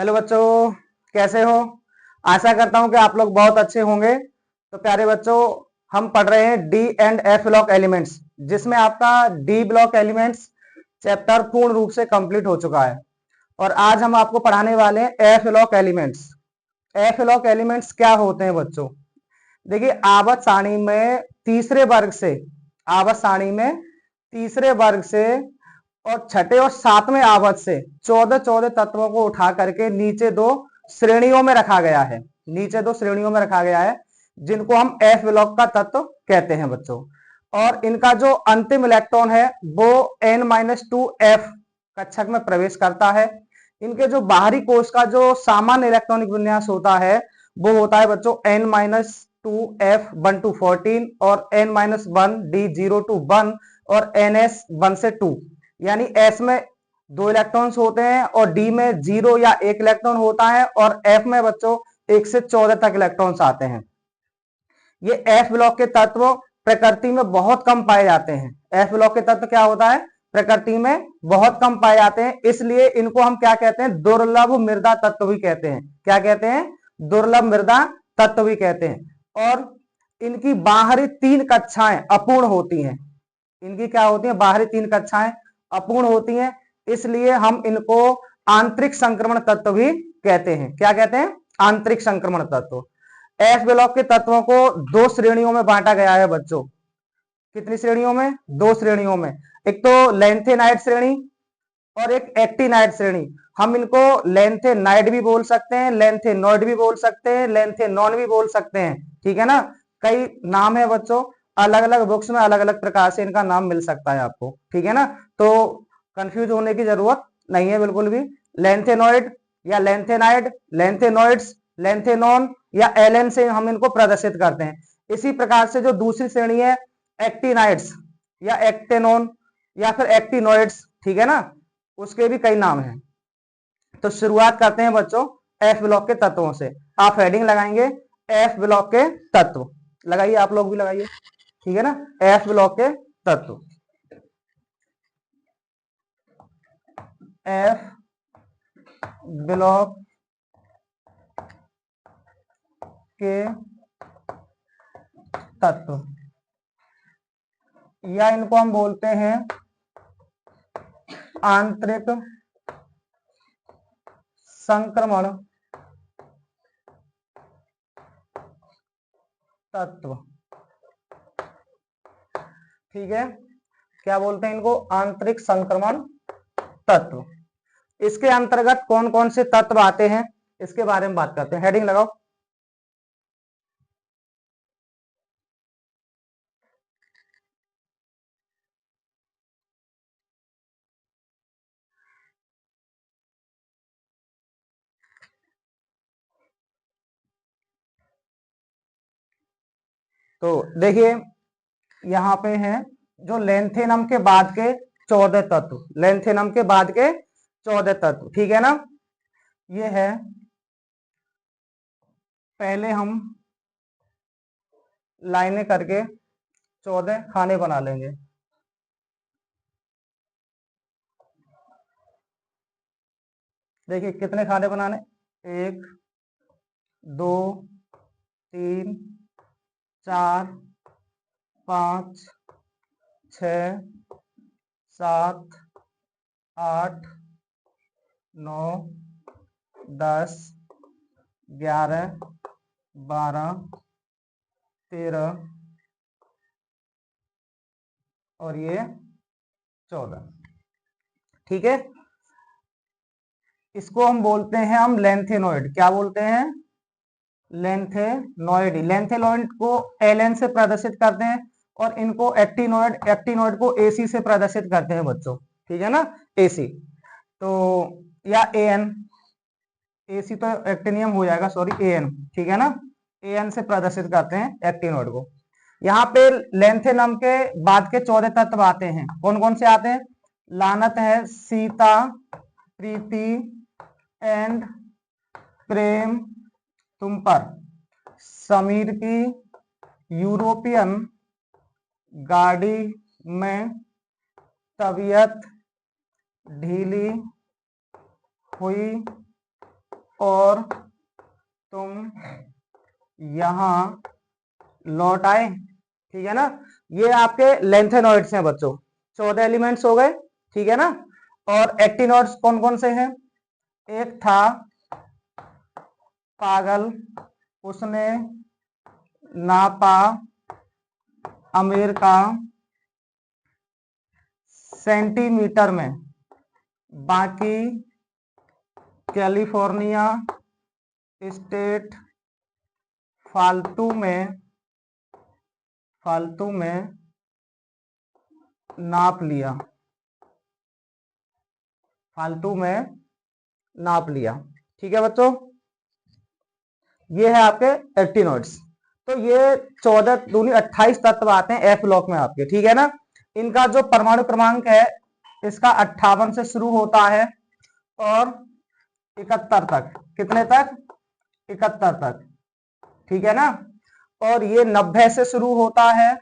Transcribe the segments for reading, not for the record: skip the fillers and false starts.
Hello बच्चों, कैसे हो। आशा करता हूं कि आप लोग बहुत अच्छे होंगे। तो प्यारे बच्चों, हम पढ़ रहे हैं D and F block elements, जिसमें आपका डी ब्लॉक एलिमेंट्स चैप्टर पूर्ण रूप से कंप्लीट हो चुका है। और आज हम आपको पढ़ाने वाले हैं F block elements. F block elements क्या होते हैं बच्चों? देखिए, आवर्त सारणी में तीसरे वर्ग से, आवर्त सारणी में तीसरे वर्ग से और छठे और सातवें आवर्त से 14 तत्वों को उठा करके नीचे दो श्रेणियों में रखा गया है। नीचे दो श्रेणियों में रखा गया है, जिनको हम एफ ब्लॉक का तत्व कहते हैं बच्चों। और इनका जो अंतिम इलेक्ट्रॉन है वो n-2f कक्षक में प्रवेश करता है। इनके जो बाहरी कोश का जो सामान्य इलेक्ट्रॉनिक विन्यास होता है वो होता है बच्चों n-2f 1 to 14 और n-1d0 to 1 और ns 1 से 2। यानी s में 2 इलेक्ट्रॉन्स होते हैं और d में 0 या 1 इलेक्ट्रॉन होता है और f में बच्चों 1 से 14 तक इलेक्ट्रॉन्स आते हैं। ये f ब्लॉक के तत्व प्रकृति में बहुत कम पाए जाते हैं। f ब्लॉक के तत्व क्या होता है? प्रकृति में बहुत कम पाए जाते हैं, इसलिए इनको हम क्या कहते हैं? दुर्लभ मृदा तत्व भी कहते हैं। क्या कहते हैं? दुर्लभ मृदा तत्व भी कहते हैं। और इनकी बाहरी 3 कक्षाएं अपूर्ण होती हैं। इनकी क्या होती है? बाहरी 3 कक्षाएं अपूर्ण होती हैं, इसलिए हम इनको आंतरिक संक्रमण तत्व भी कहते हैं। क्या कहते हैं? आंतरिक संक्रमण तत्व। एफ ब्लॉक के तत्वों को 2 श्रेणियों में बांटा गया है बच्चों। कितनी श्रेणियों में? 2 श्रेणियों में। एक तो लेंथेनाइड श्रेणी और एक एक्टिनाइड श्रेणी। हम इनको लेंथेनाइड भी बोल सकते हैं, लेंथेनॉइड भी बोल सकते हैं, लेंथेनॉन भी बोल सकते हैं। ठीक है ना? कई नाम है बच्चों, अलग अलग बुक्स में अलग अलग प्रकार से इनका नाम मिल सकता है आपको। ठीक है ना? तो कंफ्यूज होने की जरूरत नहीं है बिल्कुल भी। लेंथेनॉइड या लेंथेनाइड, लेंथेनॉइड्स, लेंथेनॉन या एलएन से हम इनको प्रदर्शित करते हैं। इसी प्रकार से जो दूसरी श्रेणी है एक्टिनाइड्स या एक्टेनॉन या फिर एक्टिनॉइड्स, ठीक है ना, उसके भी कई नाम हैं। तो शुरुआत करते हैं बच्चों एफ ब्लॉक के तत्वों से। आप हेडिंग लगाएंगे एफ ब्लॉक के तत्व, लगाइए, आप लोग भी लगाइए। ठीक है ना? एफ ब्लॉक के तत्व। एफ ब्लॉक के तत्व, या इनको हम बोलते हैं आंतरिक संक्रमण तत्व। ठीक है? क्या बोलते हैं इनको? आंतरिक संक्रमण तत्व। इसके अंतर्गत कौन कौन से तत्व आते हैं, इसके बारे में बात करते हैं। हेडिंग लगाओ। तो देखिए, यहाँ पे है जो लेंथेनम के बाद के 14 तत्व, लेंथेनम के बाद के 14 तत्व। ठीक है ना? ये है, पहले हम लाइनें करके 14 खाने बना लेंगे। देखिए कितने खाने बनाने? 1 2 3 4 5 6 7 8 9 10 11 12 13 और ये 14। ठीक है? इसको हम बोलते हैं हम लेंथेनॉइड। क्या बोलते हैं? लेंथेनॉइड। लेंथेनॉइड को एलएन से प्रदर्शित करते हैं और इनको एक्टिनॉइड, एक्टिनॉइड को एसी से प्रदर्शित करते हैं बच्चों। ठीक है ना? एसी तो, या एएन, एसी तो एक्टिनियम हो जाएगा, सॉरी एएन। ठीक है ना? एएन से प्रदर्शित करते हैं एक्टिनॉइड को। यहाँ पे लेंथेनम के बाद के 14 तत्व आते हैं। कौन कौन से आते हैं? लानत है, सीता, प्रीति एंड प्रेम तुम पर, समीर की यूरोपियन गाड़ी में तबीयत ढीली हुई और तुम यहां लौट आए। ठीक है ना, ये आपके लेंथेनॉइड्स हैं बच्चों, 14 एलिमेंट्स हो गए। ठीक है ना, और एक्टिनॉइड्स कौन कौन से हैं? एक था पागल, उसने नापा अमेरिका सेंटीमीटर में, बाकी कैलिफोर्निया स्टेट फालतू में नाप लिया, फालतू में नाप लिया। ठीक है बच्चों, ये है आपके एक्टिनॉइड्स। तो ये 14 दूनी 28 तत्व आते हैं एफ ब्लॉक में आपके। ठीक है ना, इनका जो परमाणु क्रमांक है इसका 58 से शुरू होता है और 71 तक। कितने तक? 71 तक। ठीक है ना, और ये 90 से शुरू होता है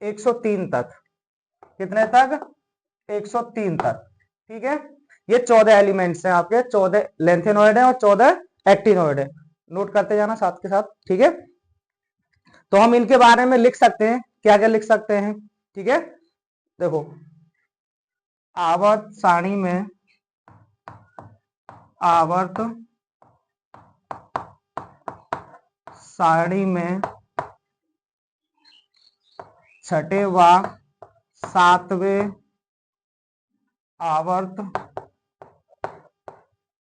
103 तक। कितने तक? 103 तक। ठीक है, ये 14 एलिमेंट्स हैं आपके, 14 लेंथेनॉइड है और 14 एक्टिनॉइड है। नोट करते जाना साथ के साथ। ठीक है, तो हम इनके बारे में लिख सकते हैं, क्या क्या लिख सकते हैं? ठीक है, देखो आवर्त सारणी में छठे व सातवें आवर्त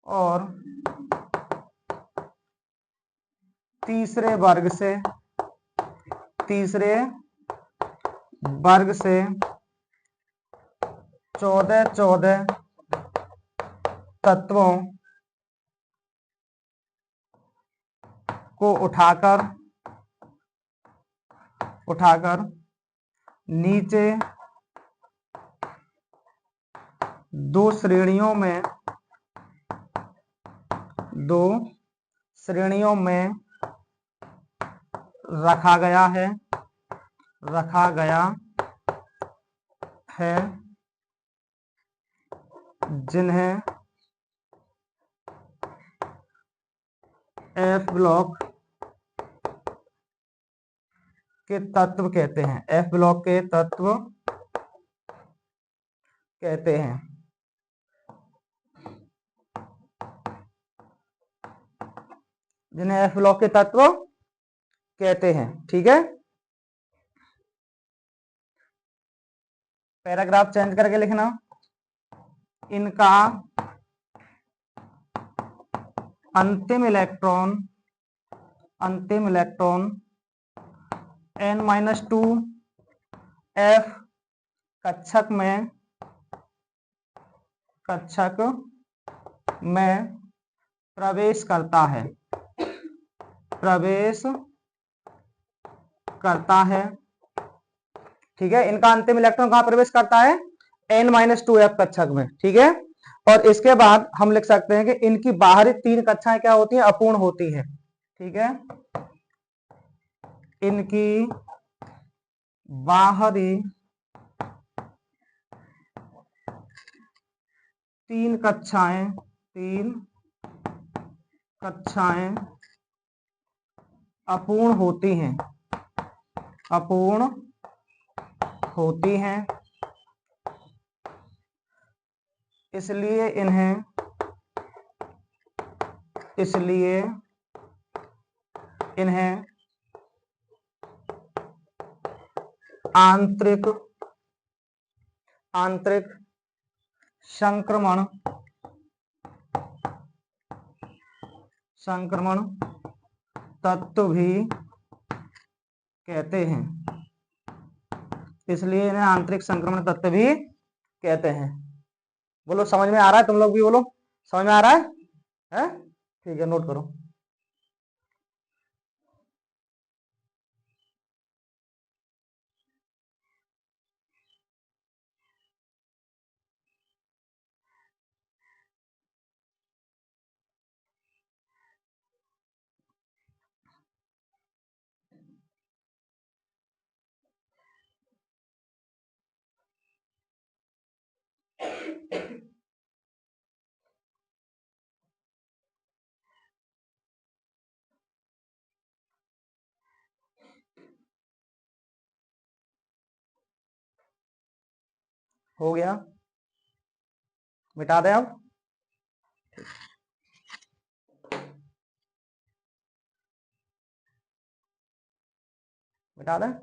और तीसरे वर्ग से 14 तत्वों को उठाकर नीचे दो श्रेणियों में रखा गया है जिन्हें एफ ब्लॉक के तत्व कहते हैं। एफ ब्लॉक के तत्व कहते हैं। जिन्हें एफ ब्लॉक के तत्व कहते हैं। ठीक है, पैराग्राफ चेंज करके लिखना। इनका अंतिम इलेक्ट्रॉन n-2 f कक्षक में प्रवेश करता है। ठीक है, इनका अंतिम इलेक्ट्रॉन कहां प्रवेश करता है? n-2f कक्षक में। ठीक है, और इसके बाद हम लिख सकते हैं कि इनकी बाहरी 3 कक्षाएं क्या होती हैं? अपूर्ण होती हैं। ठीक है, इनकी बाहरी 3 कक्षाएं अपूर्ण होती हैं, इसलिए इन्हें आंतरिक संक्रमण तत्व भी कहते हैं। इसलिए इन्हें आंतरिक संक्रमण तत्व भी कहते हैं। बोलो समझ में आ रहा है? तुम लोग भी बोलो, समझ में आ रहा है? ठीक है, नोट करो। हो गया, मिटा दें अब। मिटा दें।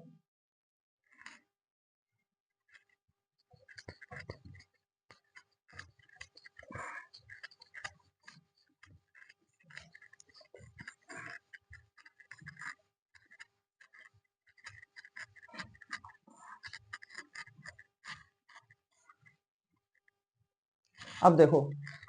अब देखो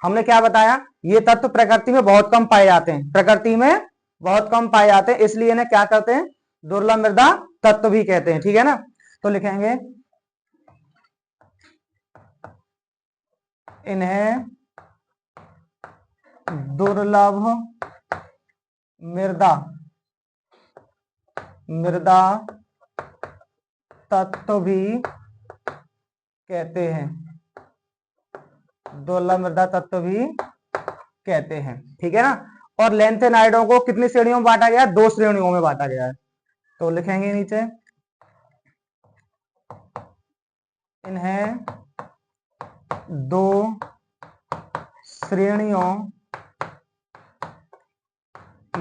हमने क्या बताया, ये तत्व प्रकृति में बहुत कम पाए जाते हैं, प्रकृति में बहुत कम पाए जाते हैं, इसलिए इन्हें क्या कहते हैं, दुर्लभ मृदा तत्व भी कहते हैं। ठीक है ना, तो लिखेंगे इन्हें दुर्लभ मृदा मृदा तत्व भी कहते हैं, दुर्लभ मृदा तत्व भी कहते हैं। ठीक है ना, और लैंथेनाइडों को कितनी श्रेणियों में बांटा गया है, 2 श्रेणियों में बांटा गया है। तो लिखेंगे नीचे इन्हें 2 श्रेणियों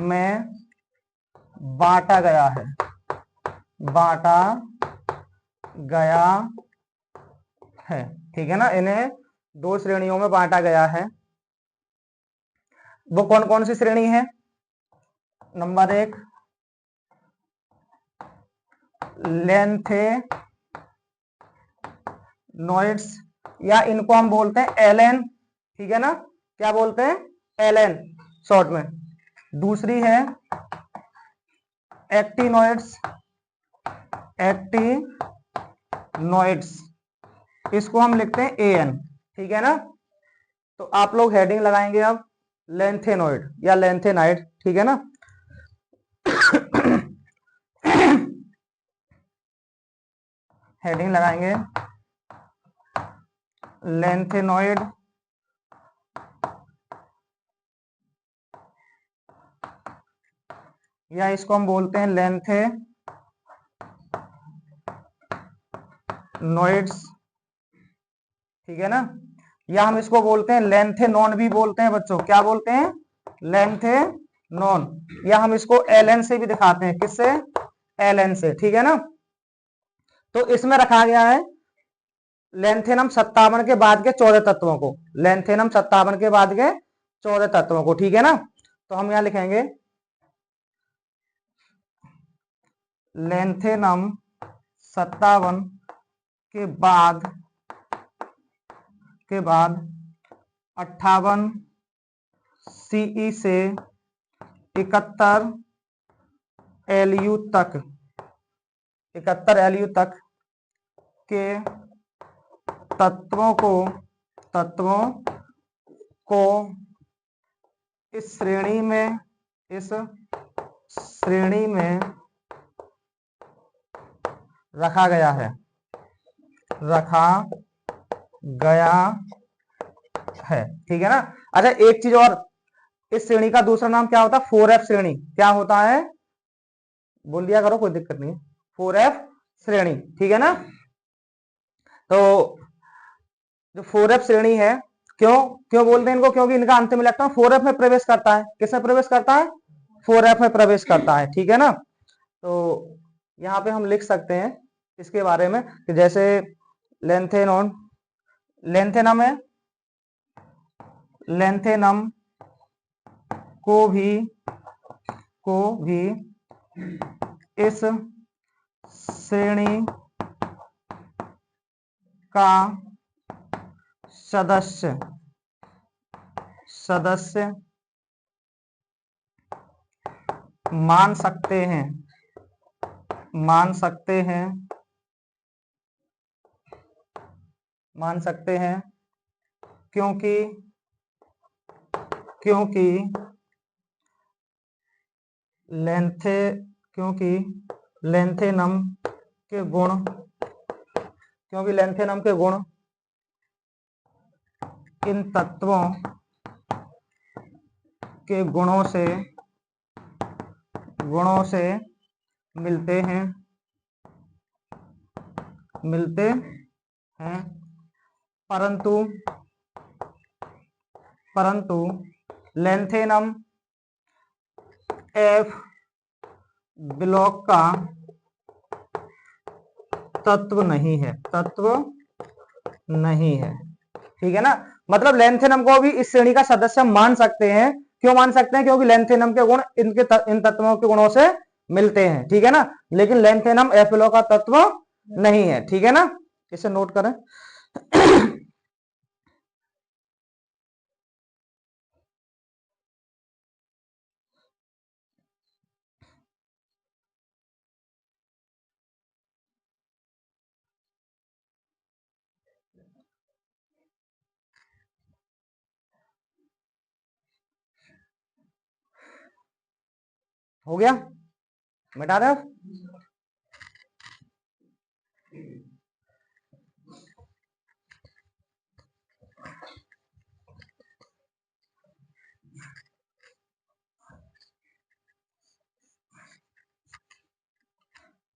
में बांटा गया है, बांटा गया है। ठीक है ना, इन्हें 2 श्रेणियों में बांटा गया है। वो कौन कौन सी श्रेणी है, नंबर 1 लैंथेनोइड्स, या इनको हम बोलते हैं एलएन। ठीक है ना, क्या बोलते हैं, एलएन शॉर्ट में। दूसरी है एक्टिनोइड्स, एक्टिनोइड्स, इसको हम लिखते हैं एएन। ठीक है ना, तो आप लोग हेडिंग लगाएंगे अब लैंथेनोइड या लैंथेनाइड। ठीक है ना, हेडिंग लगाएंगे लैंथेनोइड या इसको हम बोलते हैं लैंथेनोइड्स। ठीक है ना, या हम इसको बोलते हैं लैंथेनॉन भी बोलते हैं बच्चों, क्या बोलते हैं, लैंथेनॉन, या हम इसको एलएन से भी दिखाते हैं, किससे, एलएन से। ठीक है ना, तो इसमें रखा गया है लैंथेनम 57 के बाद के 14 तत्वों को, लैंथेनम 57 के बाद के 14 तत्वों को। ठीक है ना, तो हम यहां लिखेंगे लैंथेनम 57 के बाद 58 सीई से 71 एलयू तक, 71 एलयू तक के तत्वों को इस श्रेणी में रखा गया है, ठीक है ना। अच्छा एक चीज और, इस श्रेणी का दूसरा नाम क्या होता है, 4F श्रेणी, क्या होता है, बोल दिया करो कोई दिक्कत नहीं है, 4F श्रेणी। ठीक है ना, तो जो 4F श्रेणी है, क्यों बोलते हैं इनको, क्योंकि इनका अंतिम इलेक्ट्रॉन 4F में प्रवेश करता है, किसमें प्रवेश करता है, 4F में प्रवेश करता है। ठीक है ना, तो यहाँ पे हम लिख सकते हैं इसके बारे में कि जैसे लैंथेनम है, लैंथेनम को भी इस श्रेणी का सदस्य मान सकते हैं क्योंकि लैंथेनम के गुण इन तत्वों के गुणों से मिलते हैं। परंतु लेंथेनम एफ ब्लॉक का तत्व नहीं है, ठीक है ना। मतलब लेंथेनम को भी इस श्रेणी का सदस्य मान सकते हैं। क्यों मान सकते हैं? क्योंकि लेंथेनम के गुण इन तत्वों के गुणों से मिलते हैं, ठीक है ना। लेकिन लेंथेनम एफ ब्लॉक का तत्व नहीं है, ठीक है ना। इसे नोट करें। हो गया, मिटा दे।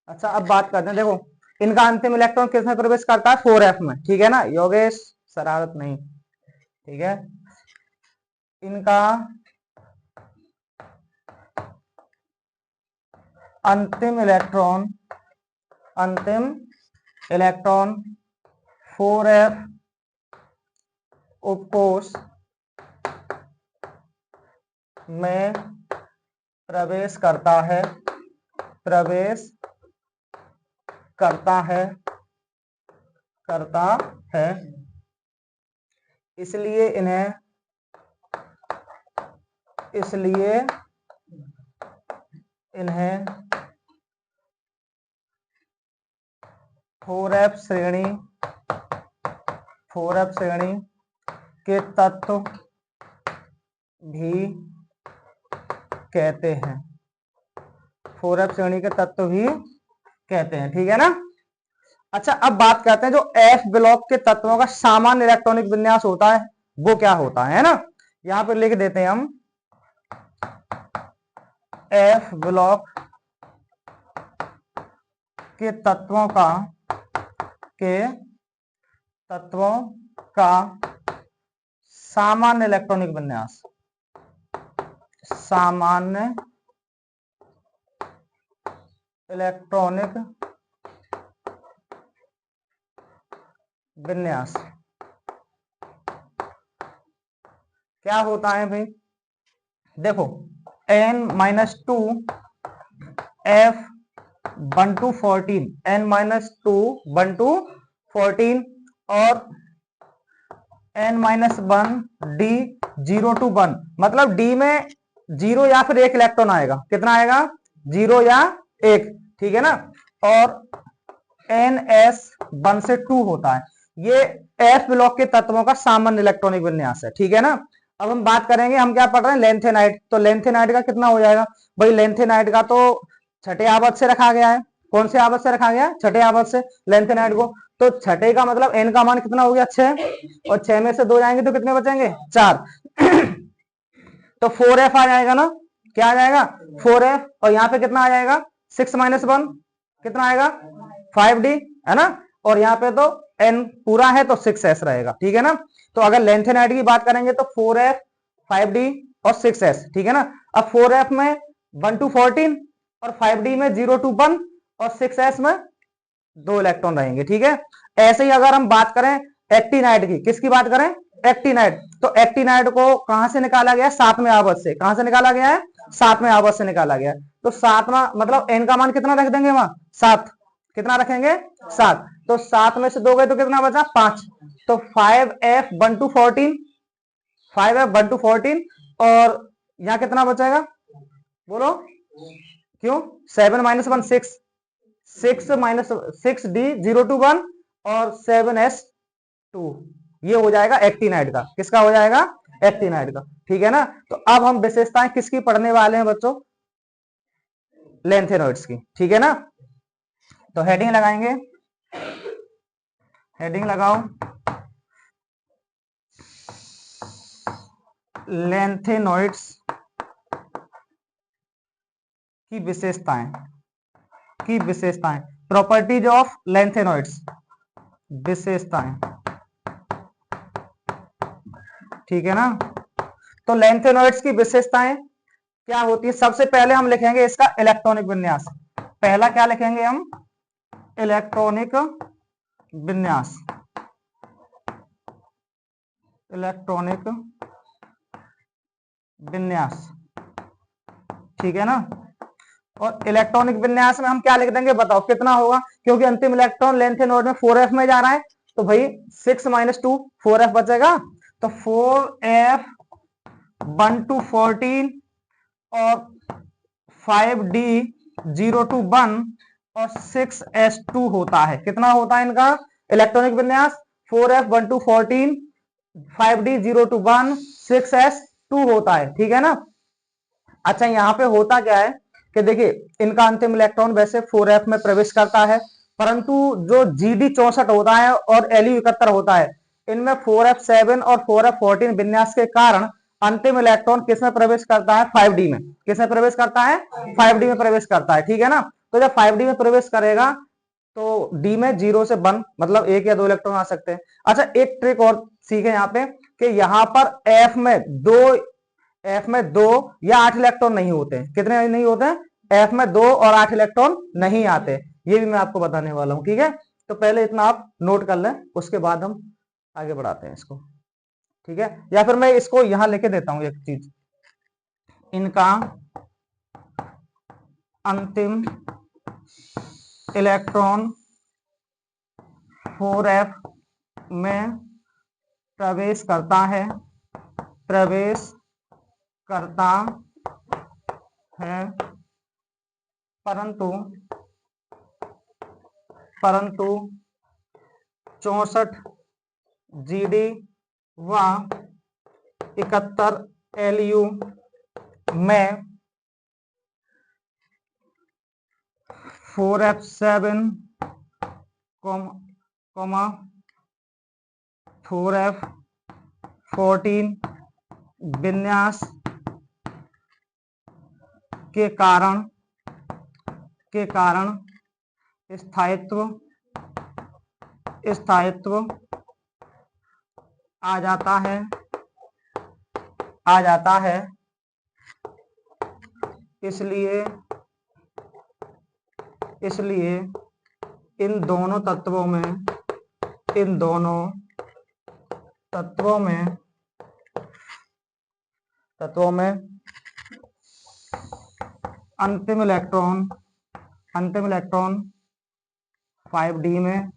अच्छा, अब बात करते हैं। देखो, इनका अंतिम इलेक्ट्रॉन किसमें प्रवेश करता है? 4f में, ठीक है ना। योगेश शरारत नहीं, ठीक है। इनका अंतिम इलेक्ट्रॉन 4f उपकोष में प्रवेश करता है, इसलिए इन्हें 4f श्रेणी के तत्व भी कहते हैं, 4f श्रेणी के तत्व भी कहते हैं, ठीक है ना। अच्छा, अब बात करते हैं जो एफ ब्लॉक के तत्वों का सामान्य इलेक्ट्रॉनिक विन्यास होता है वो क्या होता है ना। यहां पर लिख देते हैं हम, एफ ब्लॉक के तत्वों का सामान्य इलेक्ट्रॉनिक विन्यास, क्या होता है भाई? देखो, n-2 f 1 to 14, n-2 1 to 14 और n-1 d 0 to 1, मतलब d में 0 या फिर 1 इलेक्ट्रॉन आएगा। कितना आएगा? 0 या 1, ठीक है ना। और ns 1 से 2 होता है। ये f ब्लॉक के तत्वों का सामान्य इलेक्ट्रॉनिक विन्यास है, ठीक है ना। अब हम बात करेंगे, हम क्या पढ़ रहे हैं? लेंथेनाइट। तो लेंथेनाइट का कितना हो जाएगा भाई? लेंथेनाइट का तो छठे आवर्त से रखा गया है। कौन से आवर्त से रखा गया है? छठे आवर्त से लेंथेनाइट को। तो छठे का मतलब n का मान कितना हो गया? 6, और 6 में से 2 जाएंगे तो कितने बचेंगे? 4। तो 4f आ जाएगा ना। क्या आ जाएगा? 4f। और यहाँ पे कितना आ जाएगा? 6 - 1 कितना आएगा? 5d, है ना। और यहाँ पे तो n पूरा है तो 6s रहेगा, ठीक है ना। तो अगर लेंथेनाइट की बात करेंगे तो 4f, 5d और 6s, ठीक है ना। अब 4f में 1 to 14 और 5d में 0 to 1 और 6s में 2 इलेक्ट्रॉन रहेंगे, ठीक है। ऐसे ही अगर हम बात करें एक्टिनाइट की, किसकी बात करें? एक्टिनाइट। तो एक्टिनाइट को कहां से निकाला गया? 7वें आवर्त से। कहां से निकाला गया है? 7वें आवर्त से निकाला गया। तो 7वां मतलब n का मान कितना रख देंगे वहां? 7। कितना रखेंगे? 7। तो 7 में से 2 गए तो कितना बचा? 5। तो 5f 1 to 14, 5f 1 to 14 और यहां कितना बचेगा? बोलो क्यों? 7 - 1 6, 6d 0 to 1 और 7s2। ये हो जाएगा एक्टिनाइट का। किसका हो जाएगा? एक्टिनाइट का, ठीक है ना। तो अब हम विशेषताएं किसकी पढ़ने वाले हैं बच्चों? लेंथेनॉइड्स की, ठीक है ना। तो हेडिंग लगाएंगे, हेडिंग लगाओ, लेंथेनॉइड्स की विशेषताएं, प्रॉपर्टीज ऑफ लेंथेनॉइड्स, विशेषताएं। ठीक है ना। तो लैंथेनॉइड्स की विशेषताएं क्या होती है, सबसे पहले हम लिखेंगे इसका इलेक्ट्रॉनिक विन्यास। पहला क्या लिखेंगे हम, इलेक्ट्रॉनिक विन्यास, इलेक्ट्रॉनिक विन्यास, ठीक है ना। और इलेक्ट्रॉनिक विन्यास में हम क्या लिख देंगे, बताओ कितना होगा, क्योंकि अंतिम इलेक्ट्रॉन लेंथेनॉइड में 4f में जा रहा है, तो भाई 6 - 2 4f बचेगा, तो 4f 1 to 14 और 5d 0 to 1 और 6s2 होता है। कितना होता है इनका इलेक्ट्रॉनिक विन्यास, 4f 1 to 14, 5d 0 to 1, 6s2 होता है, ठीक है ना। अच्छा यहाँ पे होता क्या है कि देखिए इनका अंतिम इलेक्ट्रॉन वैसे 4f में प्रवेश करता है, परंतु जो GD 64 होता है और Lu 71 होता है, इनमें 4f7 और 4f14 विन्यास के कारण अंतिम इलेक्ट्रॉन किस में प्रवेश करता है, 5d में। किस में प्रवेश करता है, 5d में प्रवेश करता है, ठीक है ना। तो जब 5d में प्रवेश करेगा तो d में 0 से 1 मतलब 1 या 2 इलेक्ट्रॉन आ सकते हैं। अच्छा एक ट्रिक और सीखे यहाँ पे कि यहाँ पर f में 2 या 8 इलेक्ट्रॉन नहीं होते। कितने नहीं होते हैं, f में 2 और 8 इलेक्ट्रॉन नहीं आते, ये भी मैं आपको बताने वाला हूं, ठीक है। तो पहले इतना आप नोट कर लें, उसके बाद हम आगे बढ़ाते हैं इसको, ठीक है। या फिर मैं इसको यहां लेके देता हूं एक चीज, इनका अंतिम इलेक्ट्रॉन 4f में प्रवेश करता है, प्रवेश करता है, परंतु 64 GD व 71 LU में 4f7, 4f14 विन्यास के कारण स्थायित्व आ जाता है, इसलिए इन दोनों तत्वों में अंतिम इलेक्ट्रॉन 5d में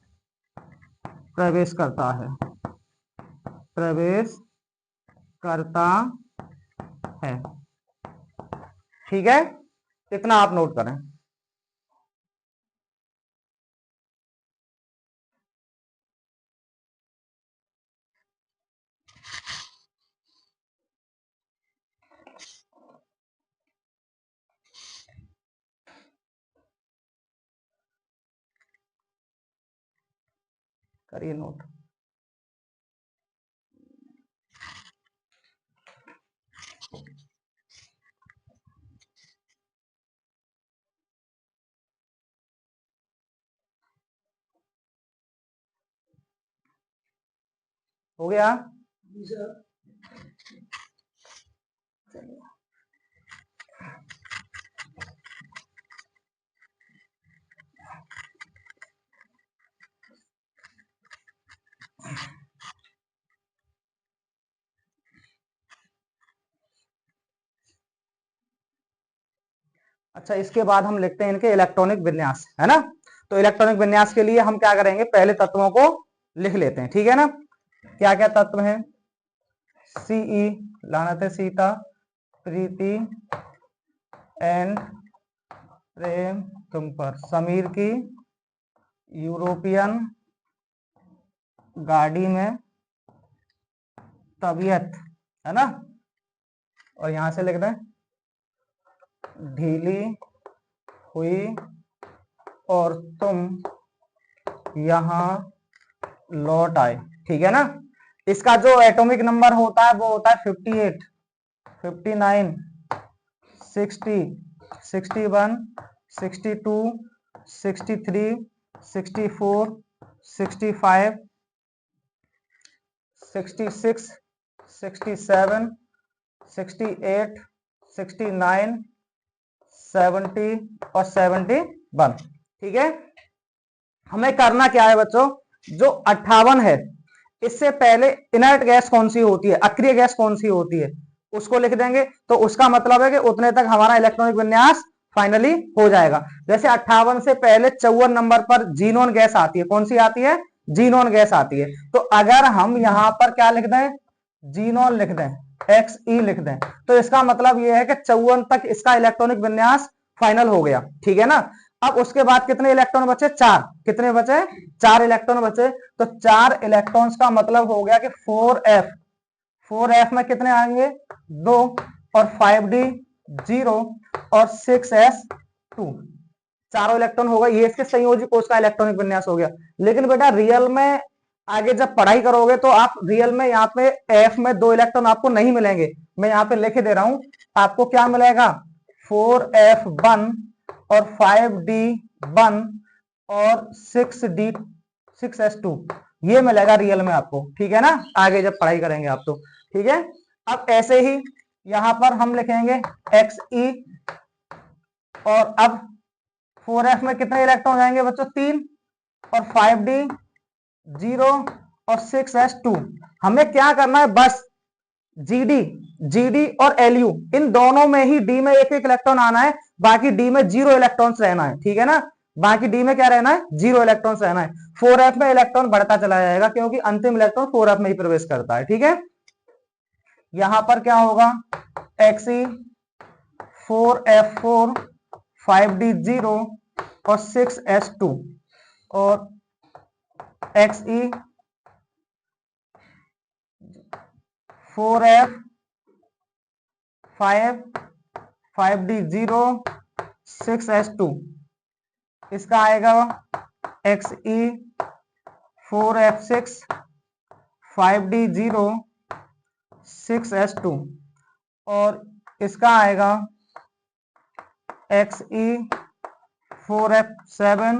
प्रवेश करता है, ठीक है। इतना आप नोट करें। करिए नोट। हो गया, अच्छा इसके बाद हम लिखते हैं इनके इलेक्ट्रॉनिक विन्यास, है ना। तो इलेक्ट्रॉनिक विन्यास के लिए हम क्या करेंगे, पहले तत्वों को लिख लेते हैं, ठीक है ना। क्या क्या तत्व हैं, Ce लानत सीता, प्रीति एंड प्रेम तुम पर, समीर की यूरोपियन गाड़ी में तबीयत, है ना। और यहां से लिख दें ढीली हुई और तुम यहां लौट आए, ठीक है ना। इसका जो एटॉमिक नंबर होता है वो होता है 58, 59, 60, 61, 62, 63, 64, 65, 66, 67, 68, 69, 70 और 71। ठीक है, हमें करना क्या है बच्चों, जो 58 है इससे पहले इनर्ट गैस कौन सी होती है, अक्रिय गैस कौन सी होती है, उसको लिख देंगे। तो उसका मतलब है कि उतने तक हमारा इलेक्ट्रॉनिक विन्यास फाइनली हो जाएगा। जैसे 58 से पहले 54 नंबर पर जीनोन गैस आती है, कौन सी आती है, जीनोन गैस आती है। तो अगर हम यहां पर क्या लिख दें, जीनोन लिख दें, XE लिख दें, तो इसका मतलब यह है कि 54 तक इसका इलेक्ट्रॉनिक विन्यास फाइनल हो गया। ठीक है ना। अब उसके बाद कितने इलेक्ट्रॉन बचे, 4। कितने बचे, 4 इलेक्ट्रॉन बचे। तो 4 इलेक्ट्रॉन्स का मतलब हो गया कि 4f, 4f में कितने आएंगे, 2, और 5d 0 और 6s 2, चारों इलेक्ट्रॉन होगा। ये इसके संयोजी कोष का इलेक्ट्रॉनिक विन्यास हो गया। लेकिन बेटा रियल में आगे जब पढ़ाई करोगे तो आप रियल में यहाँ पे एफ में 2 इलेक्ट्रॉन आपको नहीं मिलेंगे। मैं यहाँ पे लिख दे रहा हूं, आपको क्या मिलेगा, 4f1 और 5d1 और 6s2 ये मिलेगा रियल में आपको। ठीक है ना, आगे जब पढ़ाई करेंगे आप तो। ठीक है, अब ऐसे ही यहां पर हम लिखेंगे XE, और अब 4f में कितने इलेक्ट्रॉन जाएंगे बच्चों, 3, और 5d 0 और 6s2। हमें क्या करना है, बस जीडी और एलयू इन दोनों में ही डी में एक एक इलेक्ट्रॉन आना है, बाकी डी में 0 इलेक्ट्रॉन्स रहना है। ठीक है ना, बाकी डी में क्या रहना है, 0 इलेक्ट्रॉन्स रहना है। 4f में इलेक्ट्रॉन बढ़ता चला जाएगा क्योंकि अंतिम इलेक्ट्रॉन 4f में ही प्रवेश करता है। ठीक है, यहां पर क्या होगा, XE 4f4 5d0 और 6s2, और XE 4f 5d0 6s2, इसका आएगा XE 4f6 5d0 6s2, और इसका आएगा XE 4f7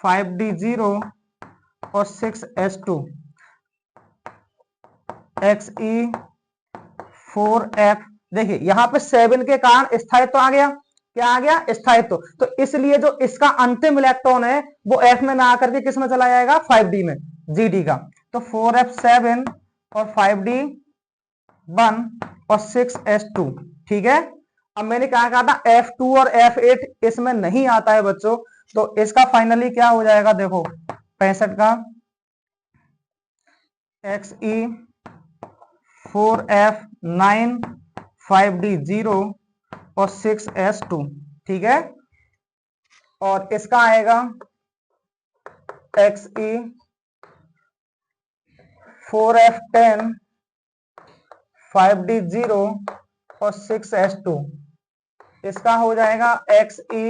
5d0 और 6s2, XE 4f, देखिए यहां पे 7 के कारण स्थायित्व आ गया, क्या आ गया, स्थायित्व। तो इसलिए जो इसका अंतिम इलेक्ट्रॉन है वो f में ना आकर के किस में चला जाएगा, 5d में, gd का। तो 4f7 और 5d1 और 6s2। ठीक है, अब मैंने कहा था f2 और f8 इसमें नहीं आता है बच्चों, तो इसका फाइनली क्या हो जाएगा, देखो 65 का XE 4f9 5d0 और 6s2। ठीक है, और इसका आएगा XE 4f10 5d0 और 6s2, इसका हो जाएगा XE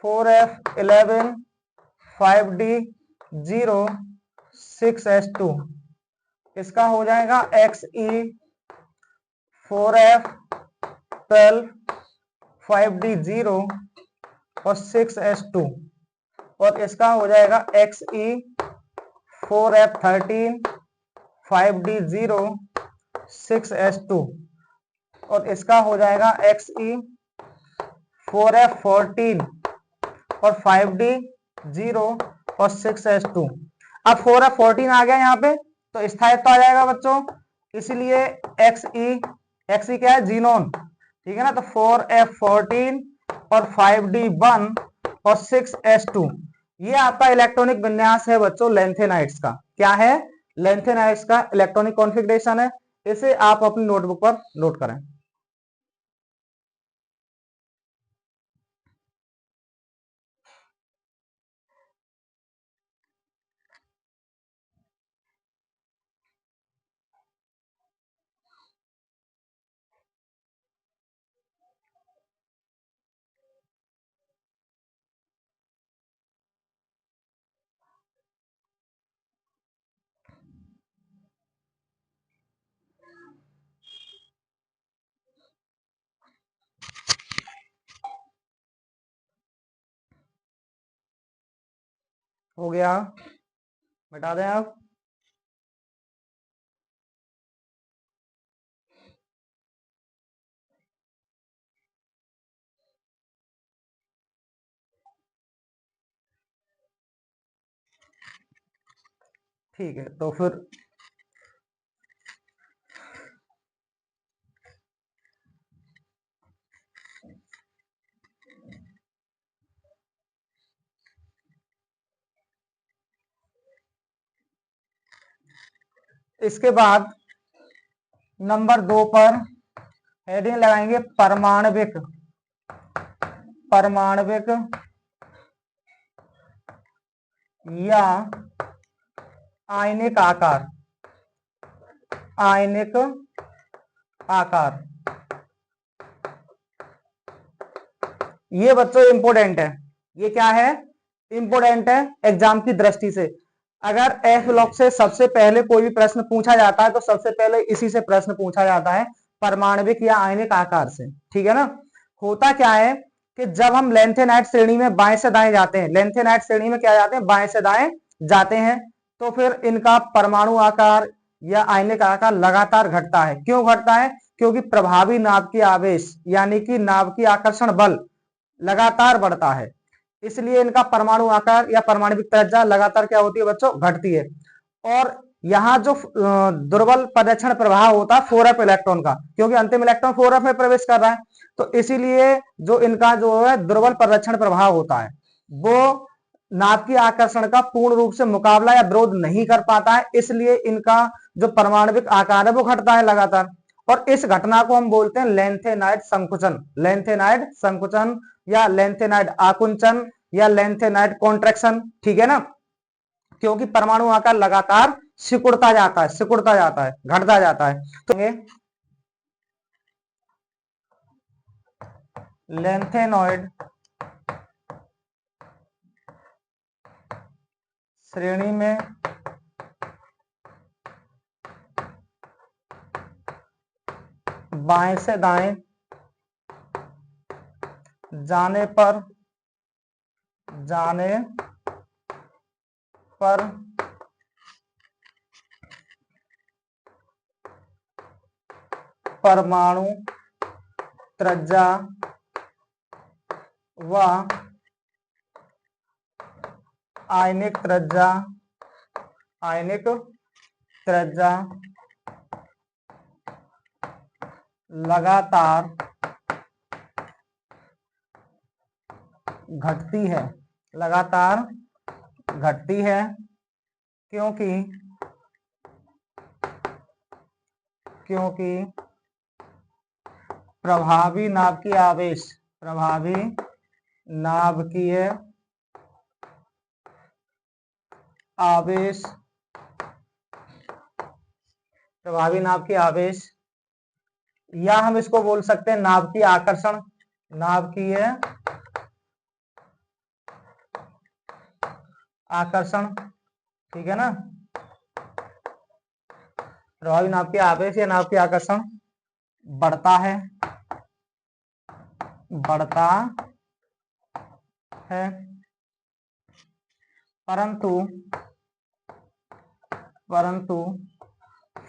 4f11 5d0 6s2, इसका हो जाएगा XE 4f12 5d0 और 6s2, और इसका हो जाएगा XE 4f13 5d0 6s2, और इसका हो जाएगा XE 4f14 और 5d0 और 6s2। अब 4f14 आ गया यहाँ पे तो स्थायित्व आ जाएगा बच्चों, इसलिए XE क्या है, जीनोन। ठीक है ना, तो 4f14 और 5d1 और 6s2 ये आपका इलेक्ट्रॉनिक विन्यास है बच्चों लेंथेनाइट्स का। क्या है, लेंथेनाइट्स का इलेक्ट्रॉनिक कॉन्फ़िगरेशन है। इसे आप अपनी नोटबुक पर नोट करें। हो गया, मिटा दें आप। ठीक है, तो फिर इसके बाद नंबर 2 पर हेडिंग लगाएंगे परमाणविक, परमाणविक या आयनिक आकार, आयनिक आकार। ये बच्चों इंपोर्टेंट है, ये क्या है, इंपोर्टेंट है एग्जाम की दृष्टि से। अगर एफ ब्लॉक से सबसे पहले कोई भी प्रश्न पूछा जाता है तो सबसे पहले इसी से प्रश्न पूछा जाता है, परमाणविक या आयनिक आकार से। ठीक है ना। होता क्या है कि जब हम लेंथेनाइट श्रेणी में बाएं से दाएं जाते हैं, लेंथेनाइट श्रेणी में क्या जाते हैं, बाएं से दाएं जाते हैं, तो फिर इनका परमाणु आकार या आयनिक आकार लगातार घटता है। क्यों घटता है, क्योंकि प्रभावी नाभिकीय आवेश यानी कि नाभिकीय आकर्षण बल लगातार बढ़ता है, इसलिए इनका परमाणु आकार या परमाणविक त्रिज्या लगातार क्या होती है बच्चों, घटती है। और यहाँ जो दुर्बल प्रदक्षिण प्रभाव होता है 4f इलेक्ट्रॉन का, क्योंकि अंतिम इलेक्ट्रॉन 4f में प्रवेश कर रहा है, तो इसीलिए जो इनका जो है दुर्बल प्रदक्षिण प्रभाव होता है वो नाभिकीय आकर्षण का पूर्ण रूप से मुकाबला या विरोध नहीं कर पाता है, इसलिए इनका जो परमाणविक आकार है वो घटता है लगातार। और इस घटना को हम बोलते हैं लेंथेनाइट संकुचन, लेंथेनाइट संकुचन या लेंथेनाइट आकुंचन या लेंथेनाइट कॉन्ट्रैक्शन। ठीक है ना, क्योंकि परमाणु आकार लगातार सिकुड़ता जाता है, सिकुड़ता जाता है, घटता जाता है। तो लेंथेनॉइड श्रेणी में बाएं से दाएं जाने पर परमाणु त्रिज्या व आयनिक त्रिज्या लगातार घटती है, लगातार घटती है, क्योंकि प्रभावी नाभिकीय आवेश, प्रभावी नाभिकीय आवेश, प्रभावी नाभिकीय आवेश, या हम इसको बोल सकते हैं नाभिकीय आकर्षण, नाभिकीय आकर्षण। ठीक है ना, प्रभावी नाभिकीय आवेश या नाभिकीय आकर्षण बढ़ता है, बढ़ता है, परंतु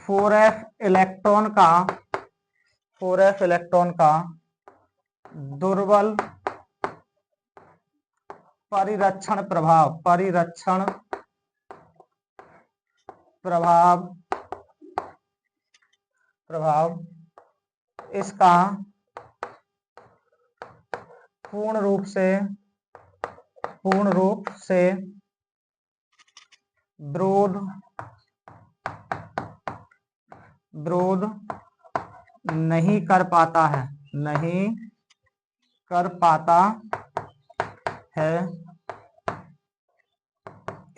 4f इलेक्ट्रॉन का दुर्बल परिरक्षण प्रभाव इसका पूर्ण रूप से विरोध नहीं कर पाता है,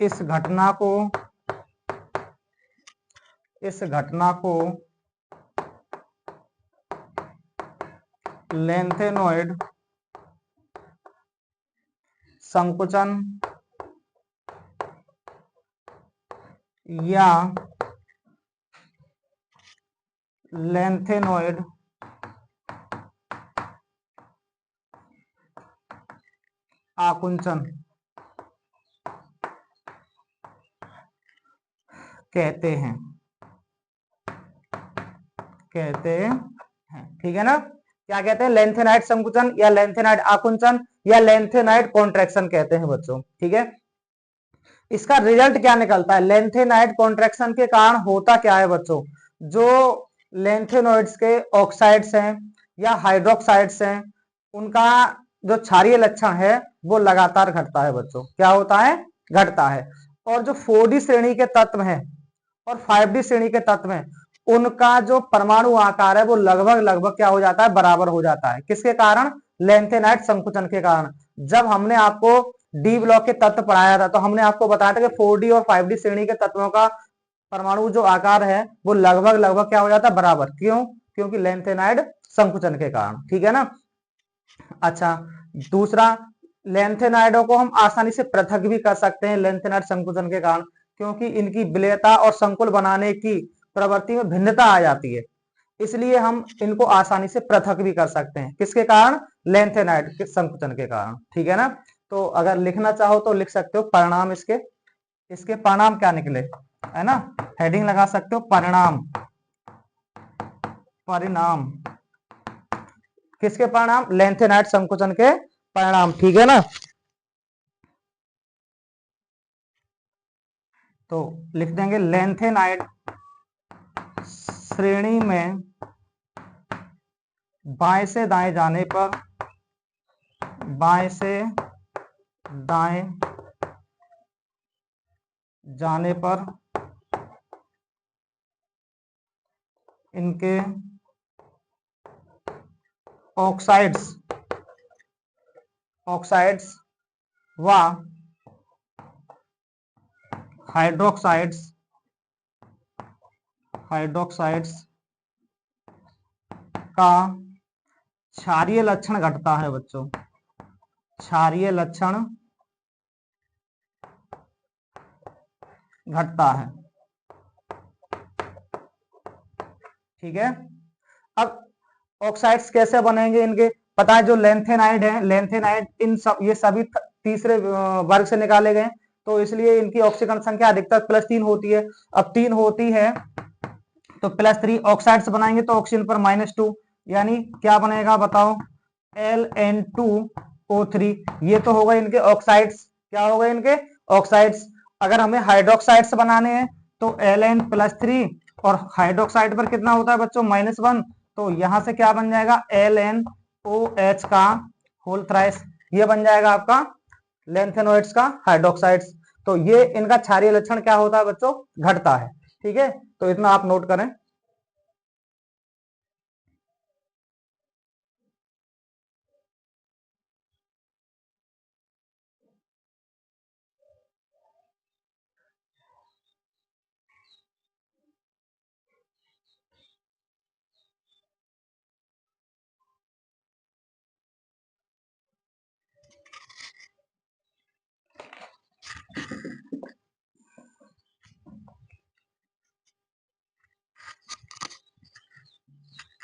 इस घटना को लेंथेनॉइड संकुचन या लेंथेनॉइड आकुंचन कहते हैं। ठीक है ना, क्या कहते हैं, लेंथेनाइट संकुचन या लेंथेनाइट आकुंचन या लेंथेनाइट कॉन्ट्रैक्शन कहते हैं बच्चों। ठीक है, इसका रिजल्ट क्या निकलता है, लेंथेनाइड कॉन्ट्रैक्शन के कारण होता क्या है बच्चों, जो लेंथेनॉइड्स के ऑक्साइड्स हैं या हाइड्रोक्साइड्स हैं, उनका जो क्षारीय लक्षण है वो लगातार घटता है बच्चों। क्या होता है, घटता है। और जो 4D श्रेणी के तत्व हैं और 5D श्रेणी के तत्व हैं, उनका जो परमाणु आकार है वो लगभग लगभग क्या हो जाता है, बराबर हो जाता है। किसके कारण, लेंथेनाइड संकुचन के कारण। जब हमने आपको डी ब्लॉक के तत्व पढ़ाया था तो हमने आपको बताया था कि 4D और 5D श्रेणी के तत्वों का परमाणु जो आकार है वो लगभग लगभग क्या हो जाता है, बराबर। क्यों, क्योंकि लेंथेनाइड संकुचन के कारण। ठीक है ना। अच्छा, दूसरा, लेंथेनाइडों को हम आसानी से पृथक भी कर सकते हैं लेंथेनाइड संकुचन के कारण, क्योंकि इनकी विलेयता और संकुल बनाने की प्रवृत्ति में भिन्नता आ जाती है, इसलिए हम इनको आसानी से पृथक भी कर सकते हैं। किसके कारण, लेंथेनाइड के संकुचन के कारण। ठीक है ना। तो अगर लिखना चाहो तो लिख सकते हो परिणाम, इसके इसके परिणाम क्या निकले, है ना। हेडिंग लगा सकते हो परिणाम, परिणाम किसके परिणाम, लेंथेनाइड संकुचन के परिणाम। ठीक है ना। तो लिख देंगे लेंथेनाइड श्रेणी में बाएं से दाएं जाने पर, बाएं से दाएं जाने पर इनके ऑक्साइड्स व हाइड्रोक्साइड्स का क्षारीय लक्षण घटता है बच्चों, क्षारीय लक्षण घटता है। ठीक है। अब ऑक्साइड्स कैसे बनेंगे इनके, पता है, जो लेंथेनाइड है, लेंथेनाइड इन सब, ये सभी तीसरे वर्ग से निकाले गए, तो इसलिए इनकी ऑक्सीकरण संख्या अधिकतर +3 होती है। अब 3 होती है तो +3 ऑक्साइड्स बनाएंगे तो ऑक्सीजन पर -2, यानी क्या बनेगा बताओ, Ln2O3। ये तो होगा इनके ऑक्साइड्स, क्या होगा इनके ऑक्साइड्स। अगर हमें हाइड्रोक्साइड्स बनाने हैं तो Ln+3, और हाइड्रोक्साइड पर कितना होता है बच्चों, -1, तो यहां से क्या बन जाएगा, LnOH का होल थ्राइस, ये बन जाएगा आपका लेंथेनॉइड्स का हाइड्रोक्साइड्स। तो ये इनका क्षारीय लक्षण क्या होता है बच्चों, घटता है। ठीक है, तो इतना आप नोट करें।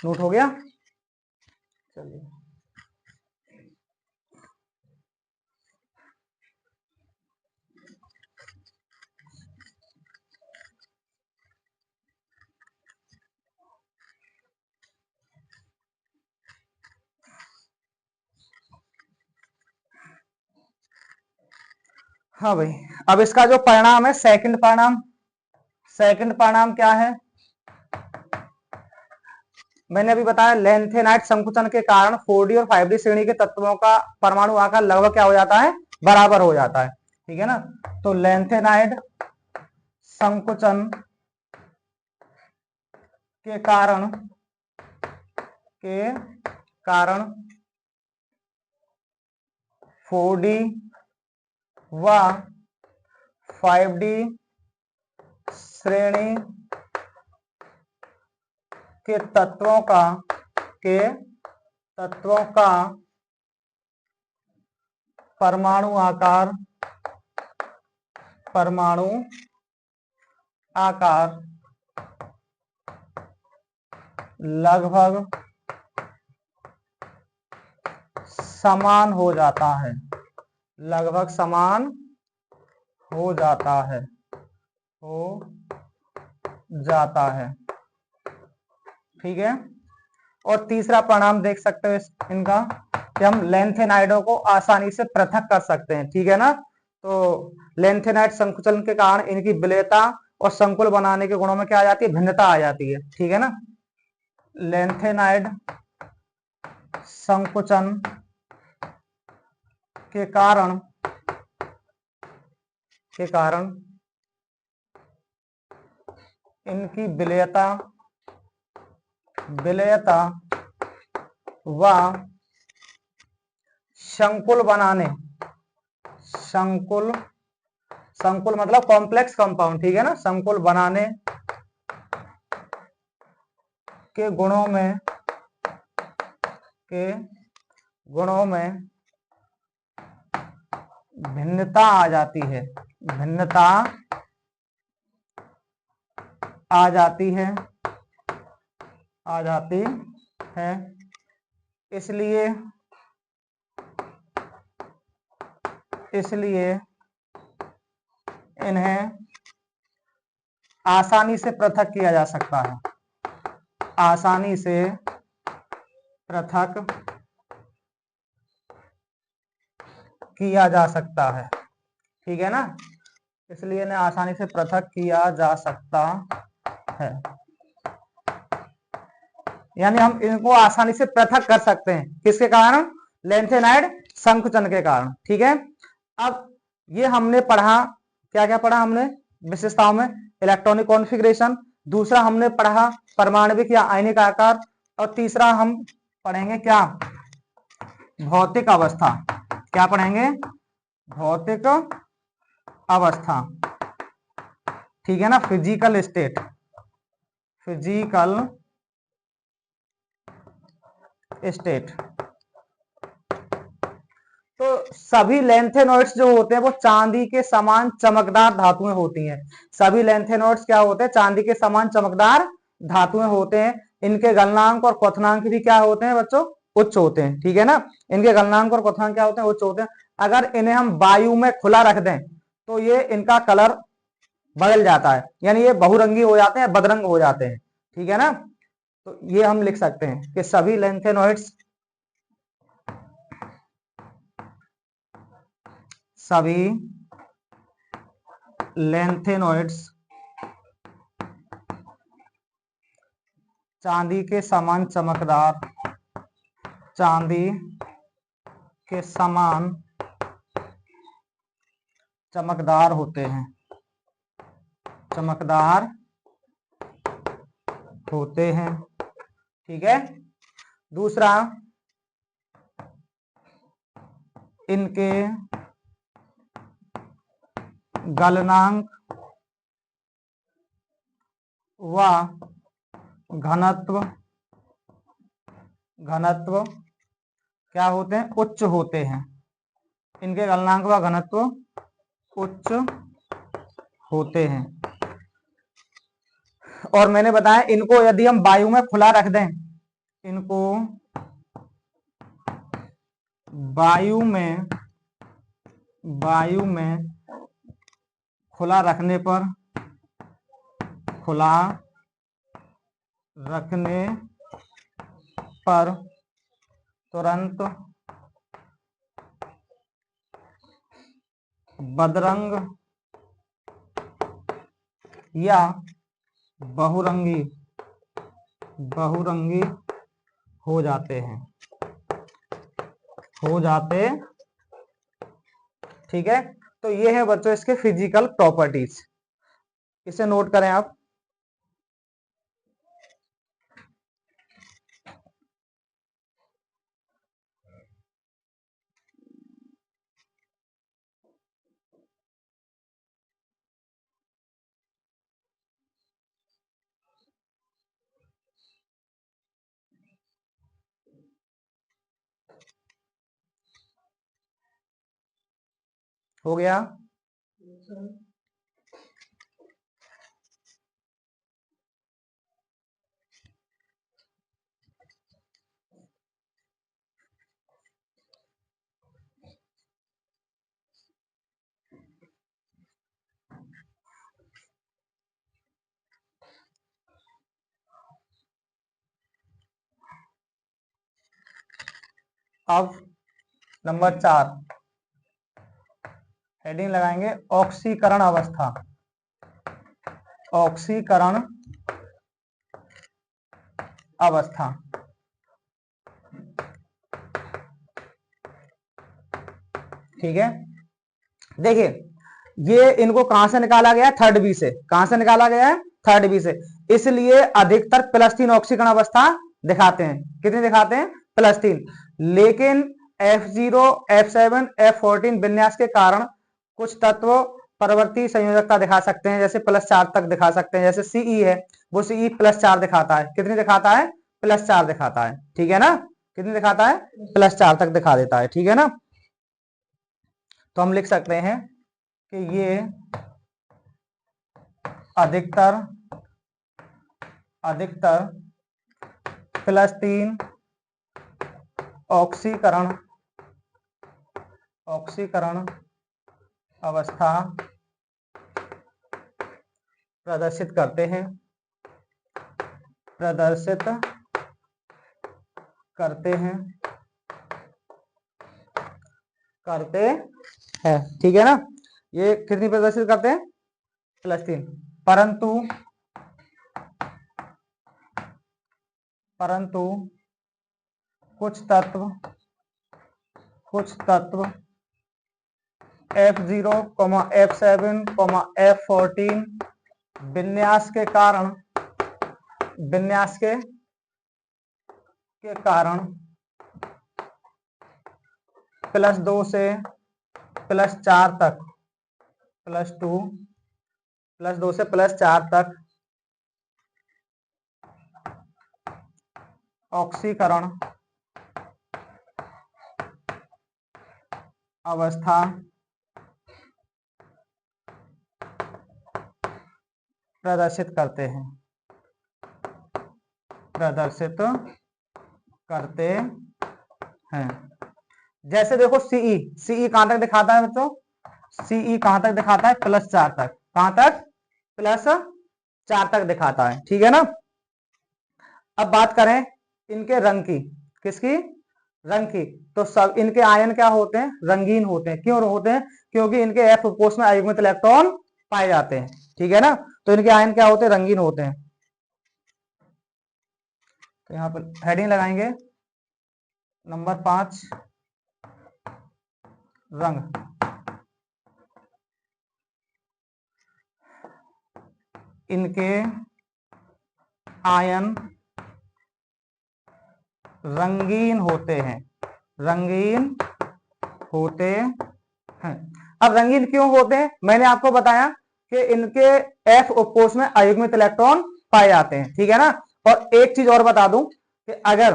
नोट हो गया, चलिए। हाँ भाई, अब इसका जो परिणाम है, सेकंड परिणाम क्या है, मैंने अभी बताया, लेंथेनाइड संकुचन के कारण 4D और 5D श्रेणी के तत्वों का परमाणु आकार लगभग क्या हो जाता है, बराबर हो जाता है। ठीक है ना। तो लेंथेनाइड संकुचन के कारण 4D व 5D श्रेणी के तत्वों का परमाणु आकार लगभग समान हो जाता है, लगभग समान हो जाता है। ठीक है। और तीसरा परिणाम देख सकते हो इनका, कि हम लेंथेनाइडों को आसानी से पृथक कर सकते हैं। ठीक है ना। तो लेंथेनाइड संकुचन के कारण इनकी विलेयता और संकुल बनाने के गुणों में क्या आ जाती है, भिन्नता आ जाती है, ठीक है ना। लेंथेनाइड संकुचन के कारण इनकी विलेयता व संकुल बनाने, संकुल मतलब कॉम्प्लेक्स कंपाउंड, ठीक है ना, संकुल बनाने के गुणों में भिन्नता आ जाती है, आ जाती है। इसलिए इन्हें आसानी से पृथक किया जा सकता है, आसानी से पृथक किया जा सकता है, ठीक है ना। इसलिए इन्हें आसानी से पृथक किया जा सकता है, यानी हम इनको आसानी से पृथक कर सकते हैं, किसके कारण, लेंथेनाइड संकुचन के कारण, ठीक है। अब ये हमने पढ़ा, क्या क्या पढ़ा हमने विशेषताओं में, इलेक्ट्रॉनिक कॉन्फ़िगरेशन, दूसरा हमने पढ़ा परमाणविक या आयनिक आकार, और तीसरा हम पढ़ेंगे क्या, भौतिक अवस्था। क्या पढ़ेंगे, भौतिक अवस्था, ठीक है ना, फिजिकल स्टेट, तो सभी लेंथेनॉइड्स जो होते हैं वो चांदी के समान चमकदार धातुएं होती हैं। सभी लेंथेनॉइड्स क्या होते हैं, चांदी के समान चमकदार धातुएं होते हैं। इनके गलनांक और क्वथनांक भी क्या होते हैं बच्चों, उच्च होते हैं, ठीक है ना। इनके गलनांक और क्वथनांक क्या होते हैं, उच्च होते हैं। अगर इन्हें हम वायु में खुला रख दें तो ये इनका कलर बदल जाता है, यानी ये बहुरंगी हो जाते हैं, बदरंग हो जाते हैं, ठीक है ना। तो ये हम लिख सकते हैं कि सभी लेंथेनॉइड्स चांदी के समान चमकदार होते हैं, ठीक है। दूसरा, इनके गलनांक व घनत्व क्या होते हैं, उच्च होते हैं। इनके गलनांक व घनत्व उच्च होते हैं। और मैंने बताया इनको यदि हम वायु में खुला रख दें, इनको वायु में खुला रखने पर तुरंत बदरंग या बहुरंगी हो जाते, ठीक है। तो ये है बच्चों इसके फिजिकल प्रॉपर्टीज, इसे नोट करें आप। हो गया, अब नंबर 4, हेडिंग लगाएंगे ऑक्सीकरण अवस्था, ऑक्सीकरण अवस्था। ठीक है, देखिए ये इनको कहां से निकाला गया है, थर्ड बी से। कहां से निकाला गया है, थर्ड बी से। इसलिए अधिकतर +3 ऑक्सीकरण अवस्था दिखाते हैं। कितने दिखाते हैं, +3। लेकिन F0, F7, F14 विन्यास के कारण कुछ तत्व परवर्ती संयोजकता दिखा सकते हैं, जैसे +4 तक दिखा सकते हैं। जैसे Ce है, वो Ce +4 दिखाता है। कितनी दिखाता है, +4 दिखाता है। ठीक है ना, कितनी दिखाता है, +4 तक दिखा देता है। ठीक है ना, तो हम लिख सकते हैं कि ये अधिकतर +3 ऑक्सीकरण अवस्था प्रदर्शित करते हैं, प्रदर्शित करते हैं, करते हैं। ठीक है ना, ये कितनी प्रदर्शित करते हैं, +3। परंतु कुछ तत्व F0, F7, F14 विन्यास के कारण +2 से +4 तक, +2 से +4 तक ऑक्सीकरण अवस्था प्रदर्शित करते हैं, जैसे देखो Ce कहां तक दिखाता है बच्चों, Ce कहां तक दिखाता है, +4 तक। कहां तक, +4 तक दिखाता है। ठीक है ना, अब बात करें इनके रंग की, किसकी, रंग की। तो सब इनके आयन क्या होते हैं, रंगीन होते हैं। क्यों होते हैं, क्योंकि इनके F कोष में अयुग्मित इलेक्ट्रॉन पाए जाते हैं। ठीक है ना, तो इनके आयन क्या होते हैं, रंगीन होते हैं। तो यहाँ पर हेडिंग लगाएंगे नंबर 5, रंग। इनके आयन रंगीन होते हैं, रंगीन होते हैं। अब रंगीन क्यों होते हैं, मैंने आपको बताया कि इनके F उपकोष में अयुग्मित इलेक्ट्रॉन पाए जाते हैं। ठीक है ना, और एक चीज और बता दूं कि अगर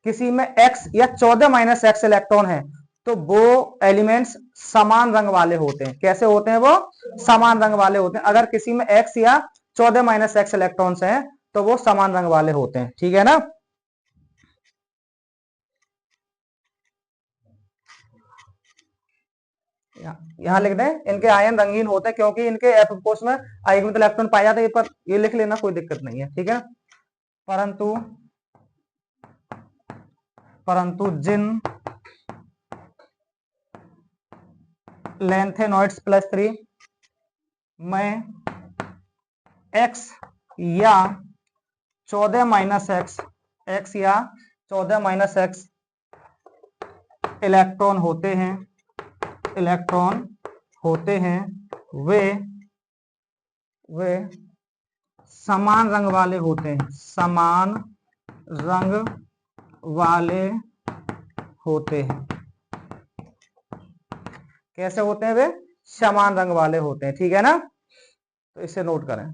किसी में X या 14 - X इलेक्ट्रॉन है तो वो एलिमेंट्स समान रंग वाले होते हैं। कैसे होते हैं, वो समान रंग वाले होते हैं। अगर किसी में X या 14 - X इलेक्ट्रॉन्स हैं तो वो समान रंग वाले होते हैं। ठीक है ना, यहां लिख दें इनके आयन रंगीन होते हैं क्योंकि इनके F कोष में अयुग्मित इलेक्ट्रॉन पाए जाते हैं। पर ये लिख लेना, कोई दिक्कत नहीं है। ठीक है, परंतु जिन लैंथेनॉइड्स +3 में X या 14 - X या 14 - X इलेक्ट्रॉन होते हैं, वे समान रंग वाले होते हैं, समान रंग वाले होते हैं। कैसे होते हैं, वे समान रंग वाले होते हैं। ठीक है ना, तो इसे नोट करें।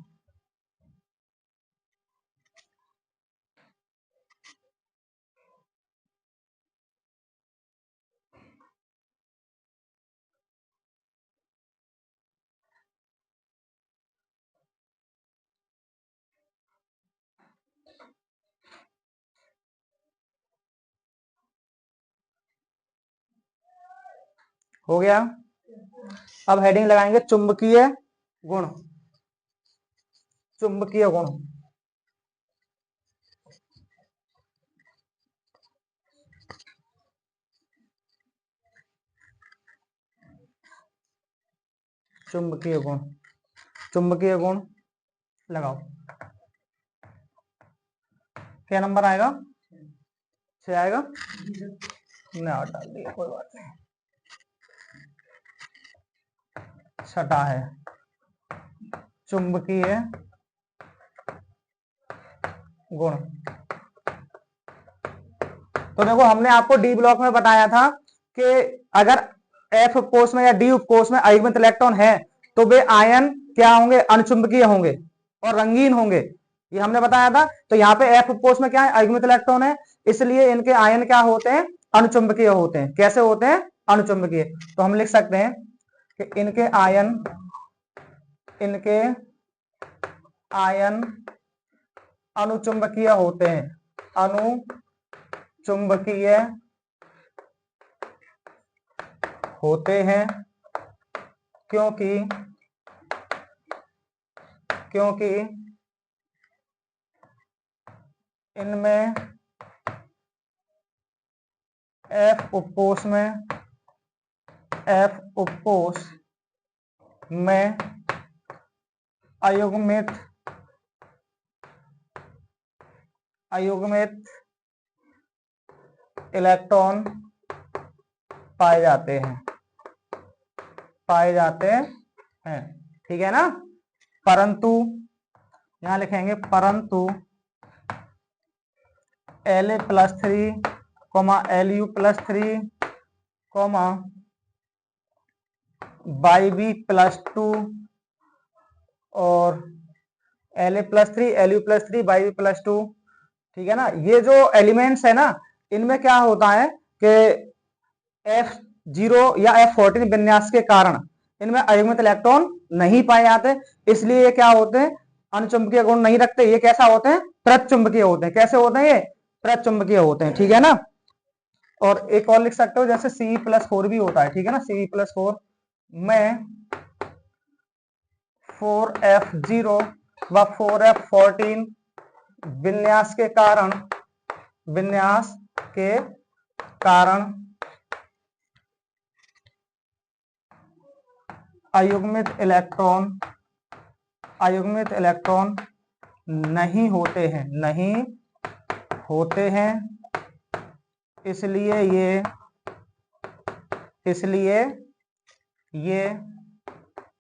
हो गया, अब हेडिंग लगाएंगे चुंबकीय गुण। चुंबकीय गुण, चुंबकीय गुण, चुंबकीय गुण लगाओ, क्या नंबर आएगा? 6 आएगा ना, डाल दिया कोई बात नहीं। छठा है चुंबकीय गुण। तो देखो हमने आपको डी ब्लॉक में बताया था कि अगर एफ उपकोष में या डी उपकोष में अयुग्मित इलेक्ट्रॉन है तो वे आयन क्या होंगे? अणुचुंबकीय होंगे और रंगीन होंगे, ये हमने बताया था। तो यहाँ पे एफ उपकोष में क्या है? अयुग्मित इलेक्ट्रॉन है, इसलिए इनके आयन क्या होते हैं? अणुचुंबकीय होते हैं। कैसे होते हैं? अणुचुंबकीय। तो हम लिख सकते हैं कि इनके आयन अणुचुंबकीय होते हैं, अणुचुंबकीय होते हैं क्योंकि इनमें एफ उपकोष में अयुग्मित इलेक्ट्रॉन पाए जाते हैं, ठीक है ना। परंतु यहां लिखेंगे परंतु La+3, Lu+3, Yb+2 और La+3, Lu+3, Yb+2, ठीक है ना। ये जो एलिमेंट्स है ना, इनमें क्या होता है कि F0 या F14 विन्यास के कारण इनमें अयुग्मित इलेक्ट्रॉन नहीं पाए जाते, इसलिए ये क्या होते हैं? अणुचुंबकीय गुण नहीं रखते। ये कैसा होते हैं? प्रतिचुंबकीय होते हैं। कैसे होते हैं? ये प्रतिचुंबकीय होते हैं, ठीक है ना। और एक और लिख सकते हो जैसे Fe+4 भी होता है, ठीक है ना। Fe+4 में 4F0 व 4F14 विन्यास के कारण अयुग्मित इलेक्ट्रॉन नहीं होते हैं, इसलिए ये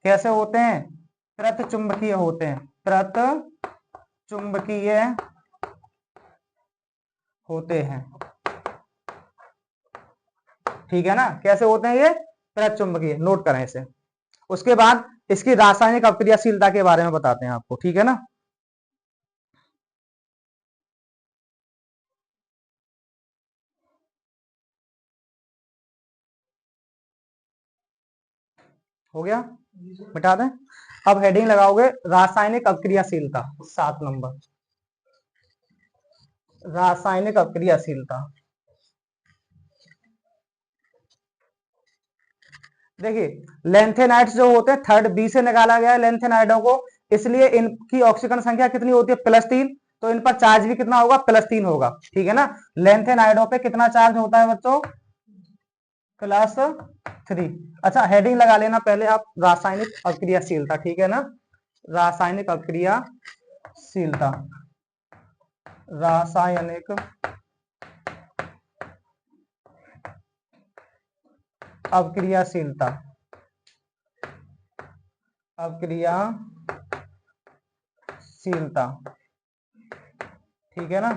कैसे होते हैं? प्रतिचुंबकीय होते हैं, प्रतिचुंबकीय होते हैं, ठीक है ना। कैसे होते हैं? ये प्रतिचुंबकीय, नोट करें इसे। उसके बाद इसकी रासायनिक अक्रियाशीलता के बारे में बताते हैं आपको, ठीक है ना। हो गया, मिटा दें। अब हेडिंग लगाओगे रासायनिक अक्रियाशीलता, 7 नंबर, रासायनिक अक्रियाशीलता। देखिए लेंथेनाइड्स जो होते हैं, थर्ड बी से निकाला गया है लेंथेनाइडों को, इसलिए इनकी ऑक्सीकरण संख्या कितनी होती है? +3, तो इन पर चार्ज भी कितना होगा? +3 होगा, ठीक है ना। लेंथेनाइडों पे कितना चार्ज होता है बच्चों? +3। अच्छा हेडिंग लगा लेना पहले आप, रासायनिक अक्रियाशीलता, ठीक है ना। रासायनिक अक्रियाशीलता, रासायनिक अक्रियाशीलता, ठीक है ना।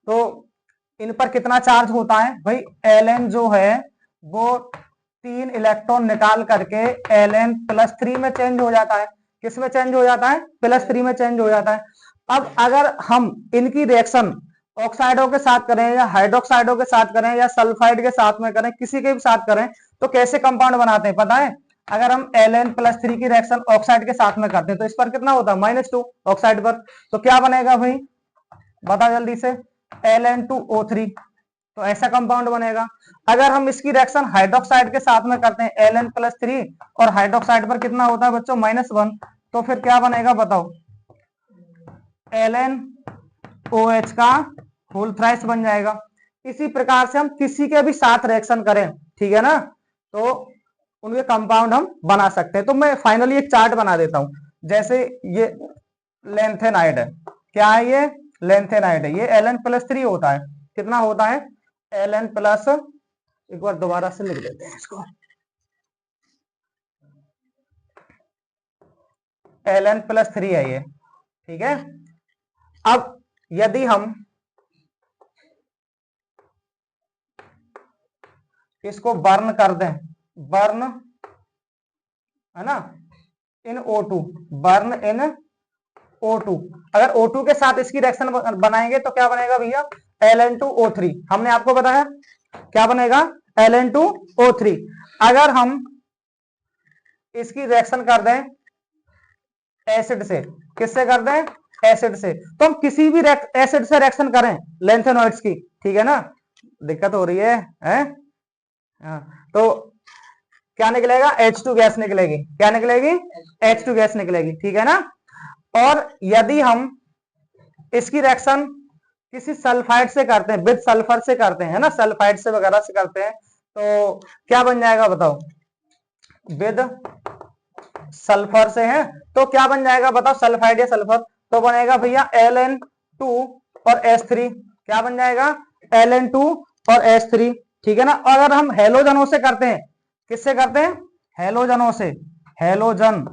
तो इन पर कितना चार्ज होता है भाई? Ln जो है वो 3 इलेक्ट्रॉन निकाल करके Ln+3 में चेंज हो जाता है। किस में चेंज हो जाता है? +3 में चेंज हो जाता है। अब अगर हम इनकी रिएक्शन ऑक्साइडों के साथ करें या हाइड्रोक्साइडों के साथ करें या सल्फाइड के साथ में करें, किसी के भी साथ करें, तो कैसे कंपाउंड बनाते हैं पता है? अगर हम Ln+3 की रिएक्शन ऑक्साइड के साथ में करते हैं तो इस पर कितना होता है? -2 ऑक्साइड पर। तो क्या बनेगा भाई? बता जल्दी से। Ln2O3, तो ऐसा कंपाउंड बनेगा। अगर हम इसकी रिएक्शन हाइड्रोक्साइड के साथ में करते हैं Ln+3 और हाइड्रोक्साइड पर कितना होता है बच्चों? -1, तो फिर क्या बनेगा बताओ? LnOH का होल थ्राइस बन जाएगा। इसी प्रकार से हम किसी के भी साथ रिएक्शन करें, ठीक है ना, तो उनके कंपाउंड हम बना सकते हैं। तो मैं फाइनली एक चार्ट बना देता हूं। जैसे ये लेंथेनाइड है, क्या है ये? लेंथेनाइड है। ये Ln+3 होता है। कितना होता है? Ln+, एक बार दोबारा से लिख देते हैं इसको, Ln+3 है ये, ठीक है। अब यदि हम इसको बर्न कर दें, बर्न, है ना, इन O2, बर्न इन O2, अगर O2 के साथ इसकी रिएक्शन बनाएंगे तो क्या बनेगा भैया? Ln2O3। हमने आपको बताया क्या बनेगा? Ln2O3। अगर हम इसकी रिएक्शन कर दें एसिड से, किससे कर दें? एसिड से, तो हम किसी भी एसिड से रिएक्शन करें लेंथेनॉइड्स की, ठीक है ना, दिक्कत हो रही है, हाँ, तो क्या निकलेगा? H2 गैस निकलेगी। क्या निकलेगी? H2 गैस निकलेगी, ठीक है ना। और यदि हम इसकी रिएक्शन किसी सल्फाइड से करते हैं, विद सल्फर से करते हैं, है ना, सल्फाइड से वगैरह से करते हैं, तो क्या बन जाएगा बताओ? विद सल्फर से है तो क्या बन जाएगा बताओ? सल्फाइड या सल्फर, तो बनेगा भैया Ln2 और H3। क्या बन जाएगा? Ln2 और H3, ठीक है ना। अगर हम हेलोजनों से करते हैं, किससे करते हैं? हेलोजनों से, हेलोजन,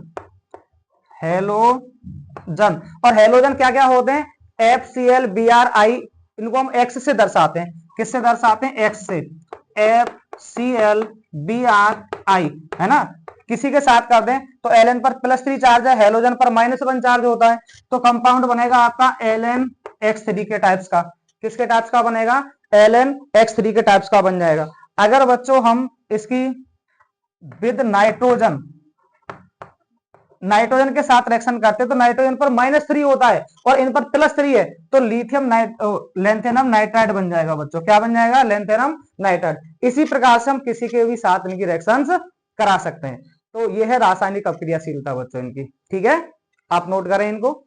हेलोजन, और हेलोजन क्या क्या होते हैं? FCl, Bri, इनको हम X से दर्शाते हैं। किससे दर्शाते हैं? X से, FCl, Bri, है ना। किसी के साथ कर दें तो Ln पर +3 चार्ज है, हेलोजन पर -1 चार्ज होता है, तो कंपाउंड बनेगा आपका Lnx3 के टाइप्स का। किसके टाइप्स का बनेगा? Lnx3 के टाइप्स का बन जाएगा। अगर बच्चों हम इसकी विद नाइट्रोजन, नाइट्रोजन के साथ रिएक्शन करते हैं तो नाइट्रोजन पर -3 होता है और इन पर +3 है, तो लिथियम लेंथेनम नाइट्राइड बन जाएगा बच्चों। क्या बन जाएगा? Lanthanum nitride. इसी प्रकार से हम किसी के भी साथ इनकी रिएक्शंस करा सकते हैं। तो यह है रासायनिक अक्रियाशीलता बच्चों इनकी, ठीक है, आप नोट करें इनको।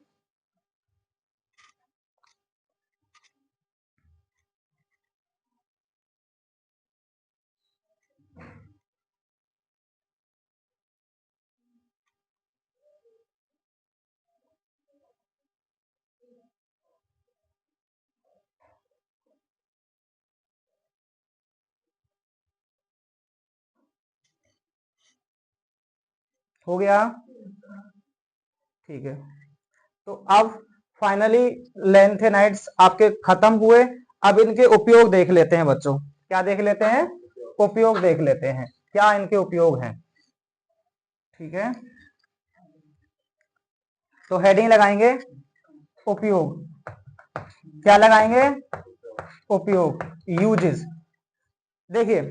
हो गया, ठीक है। तो अब फाइनली लेंथेनाइड्स आपके खत्म हुए। अब इनके उपयोग देख लेते हैं बच्चों। क्या देख लेते हैं? उपयोग देख लेते हैं, क्या इनके उपयोग हैं, ठीक है। तो हेडिंग लगाएंगे उपयोग। क्या लगाएंगे? उपयोग, यूजेस। देखिए,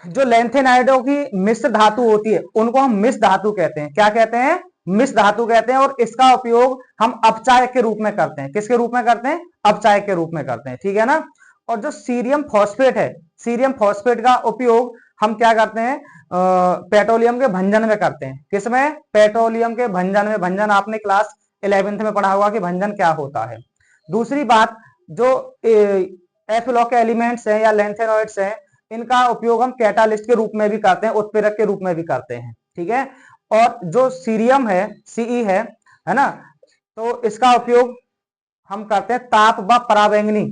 जो लेंथेनाइडों की मिश्र धातु होती है उनको हम मिश्र धातु कहते हैं। क्या कहते हैं? मिश्र धातु कहते हैं। और इसका उपयोग हम अपचायक के रूप में करते हैं। किसके रूप में करते हैं? अपचायक के रूप में करते हैं, ठीक है ना। और जो सीरियम फॉस्फेट है, सीरियम फॉस्फेट का उपयोग हम क्या करते हैं? पेट्रोलियम के भंजन में करते हैं। किसमें? पेट्रोलियम के भंजन में। भंजन आपने क्लास 11th में पढ़ा होगा कि भंजन क्या होता है। दूसरी बात, जो एफ-लॉक के एलिमेंट्स हैं या लेंथेनॉइड्स हैं, इनका उपयोग हम कैटालिस्ट के रूप में भी करते हैं, उत्प्रेरक के रूप में भी करते हैं, ठीक है। और जो सीरियम है, सीई है ना, तो इसका उपयोग हम करते हैं ताप व परावैंगनी,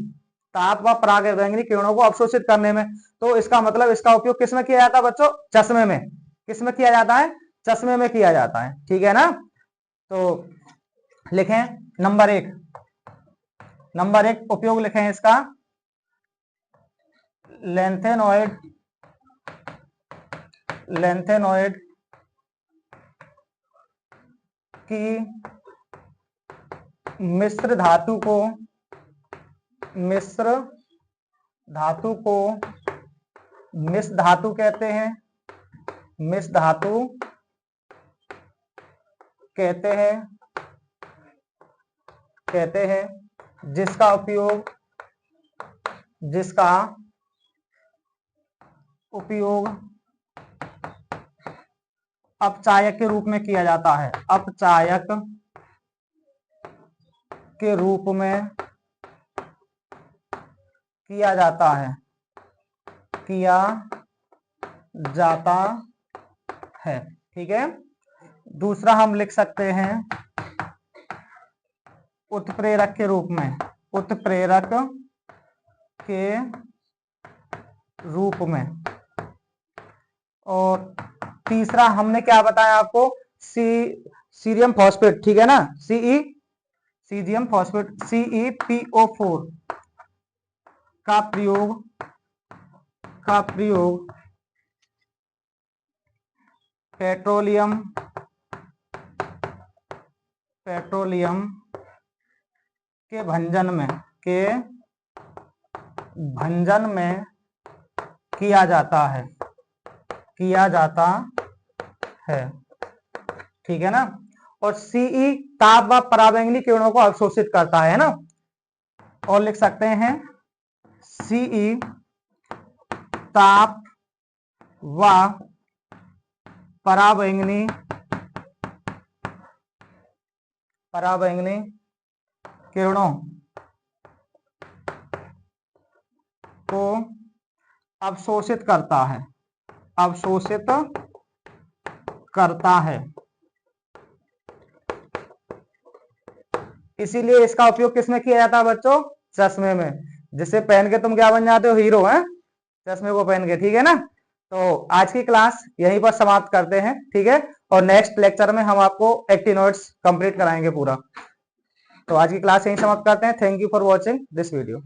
ताप व परावैंगनी किरणों को अवशोषित करने में। तो इसका मतलब इसका उपयोग किसमें किया जाता है बच्चों? चश्मे में। किसमें किया जाता है? चश्मे में किया जाता है, ठीक है ना। तो लिखें नंबर एक उपयोग लिखें इसका, लेंथेनॉइड, लेंथेनॉइड की मिश्र धातु को, मिश्र धातु को मिश्र धातु कहते हैं, मिश्र धातु कहते हैं, कहते हैं, जिसका उपयोग, जिसका उपयोग अपचायक के रूप में किया जाता है, अपचायक के रूप में किया जाता है, किया जाता है। ठीक है, दूसरा हम लिख सकते हैं उत्प्रेरक के रूप में, उत्प्रेरक के रूप में। और तीसरा हमने क्या बताया आपको, सीरियम फॉस्फेट, ठीक है ना, सीजियम फॉस्फेट CePO4 का प्रयोग पेट्रोलियम के भंजन में किया जाता है। ठीक है ना। और CE ताप व पराबैंगनी किरणों को अवशोषित करता है ना। और लिख सकते हैं CE ताप व पराबैंगनी किरणों को अवशोषित करता है। इसीलिए इसका उपयोग किसमें किया जाता है बच्चों, चश्मे में, जिससे पहन के तुम क्या बन जाते हो, हीरो हैं, चश्मे को पहन के। ठीक है ना। तो आज की क्लास यहीं पर समाप्त करते हैं। ठीक है, और नेक्स्ट लेक्चर में हम आपको एक्टिनोइड्स कंप्लीट कराएंगे पूरा। तो आज की क्लास यहीं समाप्त करते हैं। Thank you for watching this video.